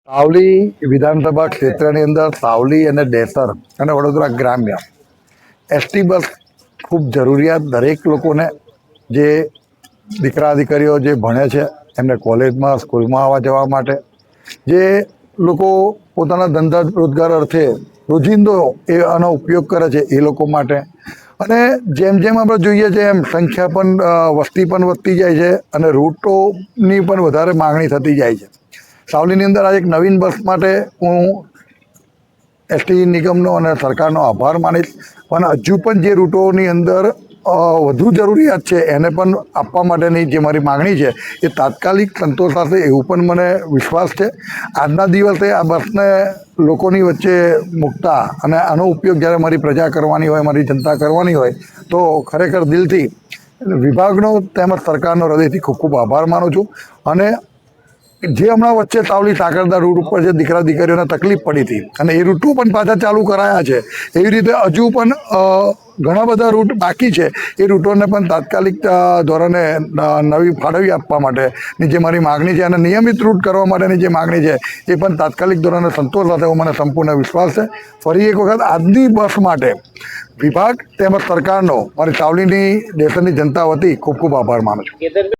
સાવલી વિધાનસભા ક્ષેત્રની અંદર સાવલી અને ડેસર અને વડોદરા ગ્રામ્ય એસટી બસ ખૂબ જરૂરિયાત દરેક લોકોને, જે દીકરા દીકરીઓ જે ભણે છે એમને કોલેજમાં સ્કૂલમાં આવવા જવા માટે, જે લોકો પોતાના ધંધા રોજગાર અર્થે રોજિંદો આનો ઉપયોગ કરે છે એ લોકો માટે, અને જેમ જેમ આપણે જોઈએ છે એમ સંખ્યા પણ વસ્તી પણ વધતી જાય છે અને રૂટોની પણ વધારે માગણી થતી જાય છે. સાવલીની અંદર આ એક નવીન બસ માટે હું એસટી નિગમનો અને સરકારનો આભાર માનીશ, પણ હજુ પણ જે રૂટોની અંદર વધુ જરૂરિયાત છે એને પણ આપવા માટેની જે મારી માગણી છે એ તાત્કાલિક સંતોષાશે એવું પણ મને વિશ્વાસ છે. આજના દિવસે આ બસને લોકોની વચ્ચે મૂકતા અને આનો ઉપયોગ જ્યારે મારી પ્રજા કરવાની હોય, મારી જનતા કરવાની હોય, તો ખરેખર દિલથી વિભાગનો તેમજ સરકારનો હૃદયથી ખૂબ ખૂબ આભાર માનું છું. અને જે હમણાં વચ્ચે સાવલી સાકરદા રૂટ ઉપર જે દીકરા દીકરીઓને તકલીફ પડી હતી અને એ રૂટો પણ પાછા ચાલુ કરાયા છે, એવી રીતે હજુ પણ ઘણા બધા રૂટ બાકી છે. એ રૂટોને પણ તાત્કાલિક ધોરણે નવી ફાળવી આપવા માટેની જે મારી માગણી છે અને નિયમિત રૂટ કરવા માટેની જે માગણી છે એ પણ તાત્કાલિક ધોરણે સંતોષ સાથે એવો મને સંપૂર્ણ વિશ્વાસ છે. ફરી એક વખત આજની બસ માટે વિભાગ તેમજ સરકારનો મારી સાવલીની દેશની જનતા વતી ખૂબ ખૂબ આભાર માનું છું.